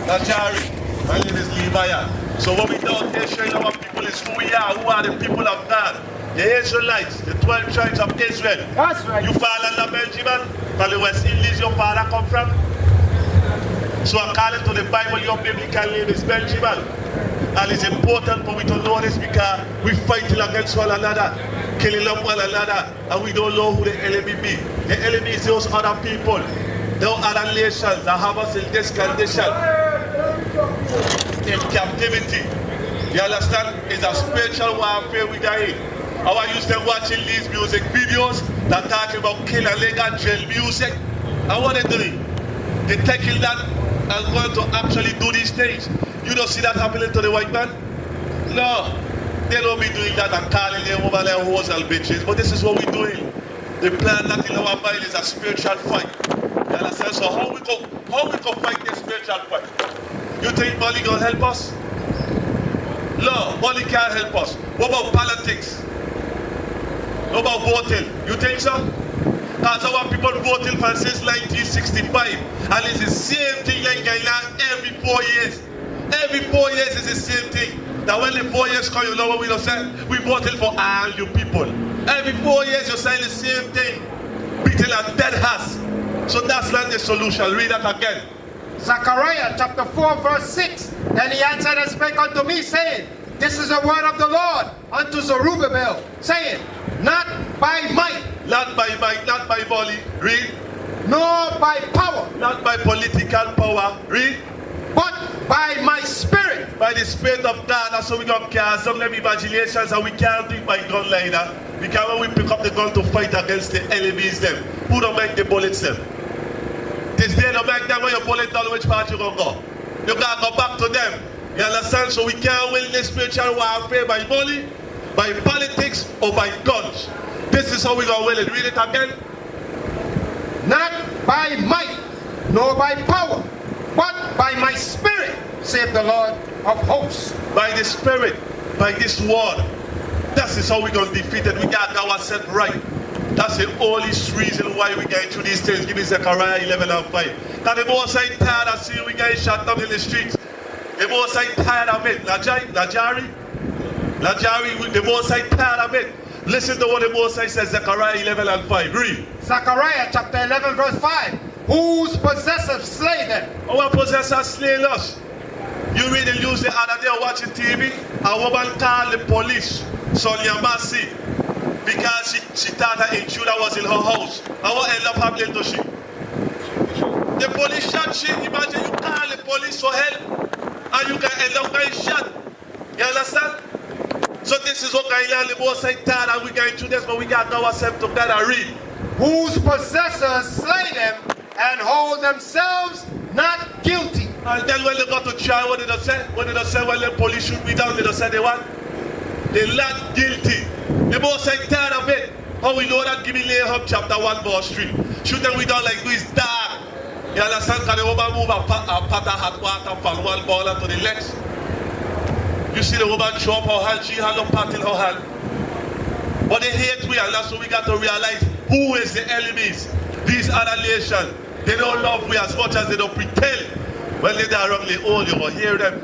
Najari. My name is Levi. So what we down here showing our people is who we are. Who are the people of God? The Israelites, the 12 tribes of Israel. That's right. You fall under Benjamin, from the West Indies your father come from. So according to the Bible, your biblical name is Benjamin. And it's important for we to know this because we fighting against one another, killing up one another, and we don't know who the enemy be. The enemy is those other people, those other nations that have us in this condition, in captivity. You understand? It's a spiritual warfare we got in. I used to watching these music videos that talking about kill and leg and jail music. And what they doing? They taking that and going to actually do these things. You don't see that happening to the white man? No. They don't be doing that and calling them over their hoes and bitches. But this is what we're doing. The plan that in our mind is a spiritual fight. You understand? So how we go fight this spiritual fight? You think money gonna help us? No, money can't help us. What about politics? What about voting? You think so? Because our people voting for since 1965, and it's the same thing like every 4 years. Every 4 years is the same thing. That when the 4 years come, you know what we don't say? We voted for all you people. Every 4 years you say the same thing. Beating a dead horse. So that's not the solution. Read that again. Zechariah chapter 4 verse 6. Then he answered and spake unto me, saying, This is the word of the Lord unto Zerubbabel, saying, Not by might, not by might, not by body, read. Nor by power, not by political power, read. But by my spirit. By the spirit of God. That's how we got cast some imaginations, and we can't do it by gun like that. We can't when we pick up the gun to fight against the enemies them. Who don't make the bullets them? This day don't make them when you bullet down which part you gonna go. You gotta go back to them. You understand? So we can't win this spiritual warfare by money, by politics, or by guns. This is how we gonna win it. Read it again. Not by might, nor by power, but by my spirit, saith the Lord of hosts. By the spirit, by this word. That is how we're going to defeat it. We got ourselves right. That's the only reason why we're going through these things. Give me Zechariah 11 and 5. Now the most I tired of seeing we getting shot down in the streets. The most I tired of it. Najari, the most I tired of it. Listen to what the most I says, Zechariah 11 and 5. Read. Zechariah chapter 11 verse 5. Whose possessors slay them? Our possessors slay us. You read the news the other day watching TV. A woman called the police, Sonia Massey, because she thought an intruder was in her house. And what ended up happening to she? The police shot she. Imagine you call the police for help and you can end up getting shot. You understand? So this is what going on. The most I thought and we going through this, but we got ourselves together. Read. Whose possessors slay them and hold themselves not guilty. And then when they got to trial, what did they say? What did they say when the police shoot me down? Did they say they what? They're not guilty. The most I tired of it. How we know that? Give me Nahum chapter 1 verse 3. Shoot them we down like this dark. You understand? Because the woman move a pot of hot water from one ball to the next. You see the woman throw up her hand, she had no pot in her hand. But they hate we, and that's what we got to realize. Who is the enemies? These other nations. They don't love we as much as they don't pretend. When they are wrongly old, you will hear them.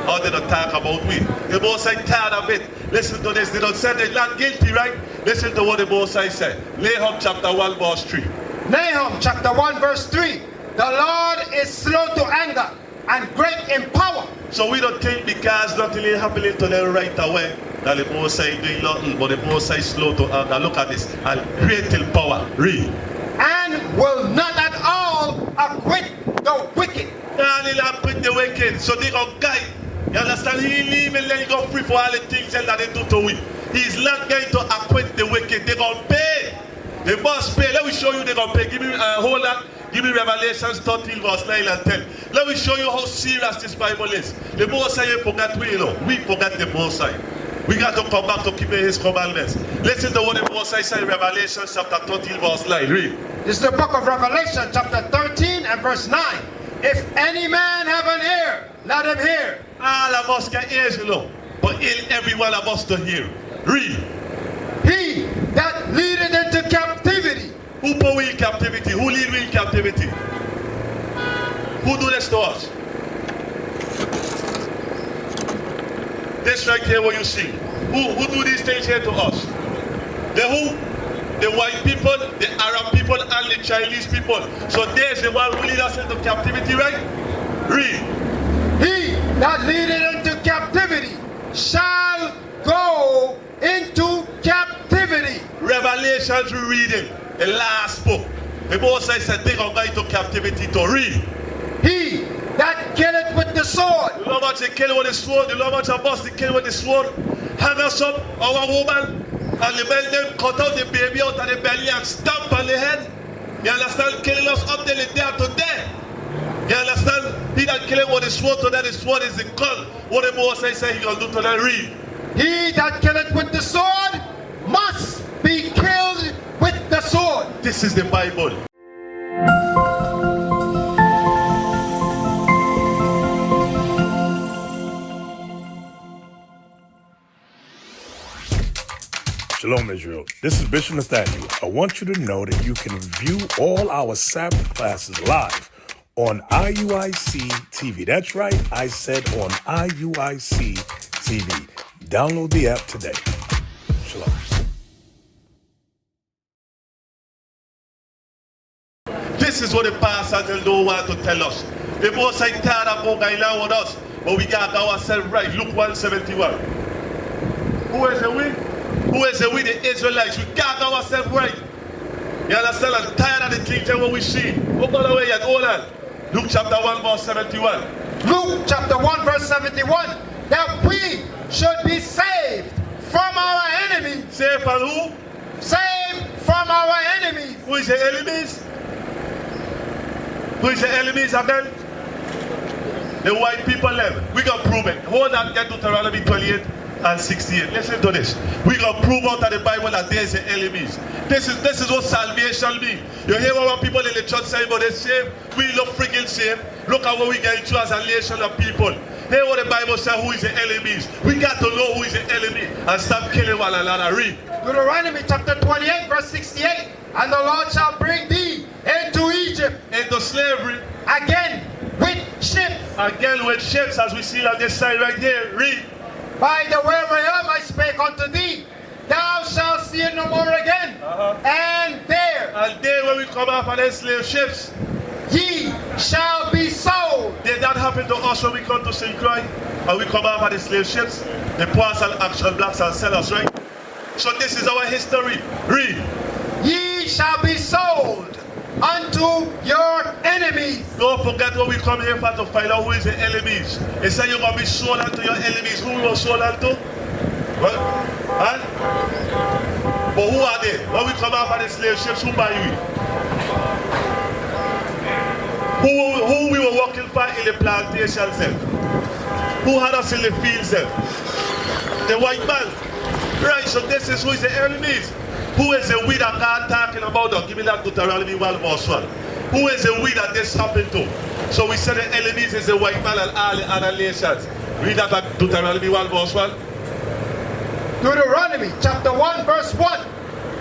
Or they don't talk about we. The Most High tired of it. Listen to this. They don't say they're not guilty, right? Listen to what the Most High said. Nahum chapter 1 verse 3. Nahum chapter 1 verse 3. The Lord is slow to anger and great in power. So we don't think because nothing is happening to them right away that the Most High doing nothing, but the Most High slow to anger. Look at this. And great in power. Read. And will not at all acquit the wicked. And he'll acquit the wicked. So they go guide. You understand? He leave and let you go free for all the things that they do to we. He's not going to acquit the wicked. They're going to pay. They must pay. Let me show you they're going to pay. Give me hold on. Give me Revelation 13 verse 9 and 10. Let me show you how serious this Bible is. The Most High forgot we, you know. We forgot the Most High. We got to come back to keep his commandments. Listen to what the Most High said in Revelation chapter 13 verse 9. Read. This is the book of Revelation chapter 13 and verse 9. If any man have an ear, let him hear. All of us get ears, you know. But in every one of us to hear. Read. He that leadeth into captivity. Who put we in captivity? Who lead we in captivity? Who do this to us? This right here what you see. Who do these things here to us? The who? The white people, the Arab people, and the Chinese people. So there's the one who lead us into captivity, right? Read. He that leadeth into captivity shall go into captivity. Revelations we reading, the last book. The Moses said they are going to captivity to read. He that killeth with the sword. You know how much they kill with the sword? You know how much a boss they kill with the sword? Hang us up, our woman, and the men them cut out the baby out of the belly and stamp on the head. You understand? Killing us up till the day to death. You understand? He that killing with the sword to that, the sword is the gun. What the Moses said he gonna do to that, read. He that killeth with the sword must be killed with the sword. This is the Bible. Shalom, Israel. This is Bishop Nathaniel. I want you to know that you can view all our Sabbath classes live on IUIC TV. That's right, I said on IUIC TV. Download the app today. Shalom. This is what the pastors don't want to tell us. They both say tired of going on with us, but we got ourselves right. Luke 171. Who is it we? Who is it we, the Israelites? We got ourselves right. You understand? I'm tired of the things that what we see. What by the way, hold on. Luke chapter 1 verse 71. Luke chapter 1 verse 71. That we should be saved from our enemies. Saved from who? Saved from our enemies. Who is the enemies? Who is the enemies again? The white people left. We got prove it. Hold on, get Deuteronomy 28 and 68. Listen to this. We got prove out of the Bible that there is the enemies. This is what salvation means. You hear what people in the church say, but they say we look freaking saved. Look at what we get into as a nation of people. Hear what the Bible says, who is the enemies. We got to know who is the enemy and stop killing one another. Read. Deuteronomy chapter 28 verse 68. And the Lord shall bring thee into Egypt. Into slavery. Again with ships. Again with ships, as we see on this side right here. Read. By the way whereof I spake unto thee, thou shalt see it no more again. And there when we come off on the slave ships, ye shall be sold. Did that happen to us when we come to St. Croix? And we come off on the slave ships? The poors and action blacks and sellers, right? So this is our history. Read. Ye shall be sold unto your enemies. Don't forget what we come here for, to find out who is the enemies. They say you're going to be sold unto your enemies. Who you were sold unto? What? Huh? But who are they? When we come out of the slave ships, who buy we? Who we were working for in the plantations then? Who had us in the fields then? The white man. Right, so this is who is the enemies. Who is the we that God talking about? Give me that Deuteronomy 1 verse 1. Who is the we that this happened to? So we said the enemies is the white man and all the other nations. Read that at Deuteronomy 1 verse 1. Deuteronomy chapter 1 verse 1.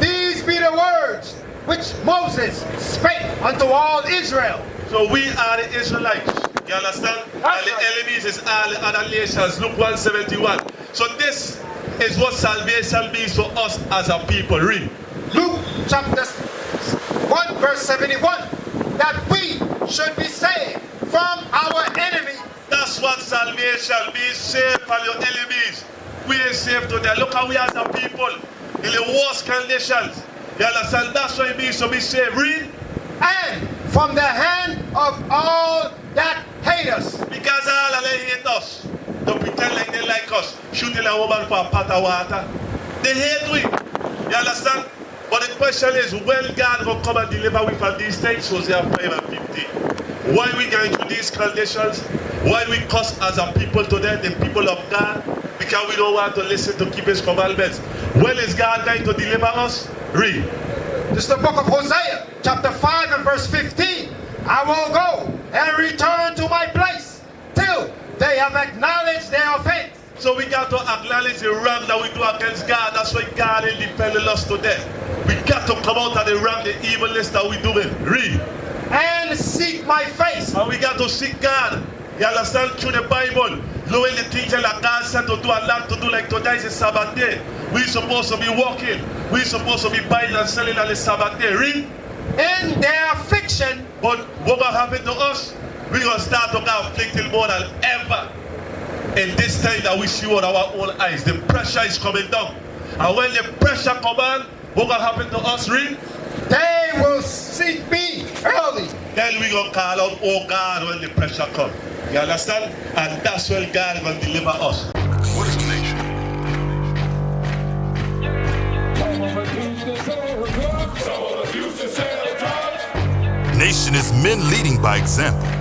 These be the words which Moses spake unto all Israel. So we are the Israelites. You understand? And the enemies is all the other nations. Luke 171. So this is what salvation means for us as a people. Read. Luke chapter 1 verse 71. That we should be saved from our enemies. That's what salvation means. Saved from your enemies. We ain't saved today. Look how we as a people in the worst conditions. You understand? That's what it means to be saved. Read. And from the hand of all that hate us. Because all of them hate us. Don't pretend like they like us. Shooting a woman for a pot of water. They hate we. You understand? But the question is, when God will come and deliver we from these things? Hosea 5 and 15. Why we going through these conditions? Why we curse as a people today, the people of God? Because we don't want to listen to keep his commandments. When is God going to deliver us? Read. This is the book of Hosea, chapter 5 and verse 15. I will go and return to my place till they have acknowledged their offense. So we got to acknowledge the wrong that we do against God. That's why God is defending us today. We got to come out of the wrong, the evilness that we're doing. Read. And seek my face. And we got to seek God. You understand? Through the Bible. Knowing the things that God said to do and not to do, like today is a Sabbath day. We're supposed to be walking. We're supposed to be buying and selling on the Sabbath day. Read. In their affliction, But what will happen to us? We're going to start to get afflicted more than ever. In this time that we see with our own eyes, the pressure is coming down. And when the pressure comes on, what will happen to us? Read. they will seek me early. Then we're going to call out, oh God, when the pressure comes. You understand? And that's when God will deliver us. What is a nation? Nation is men leading by example.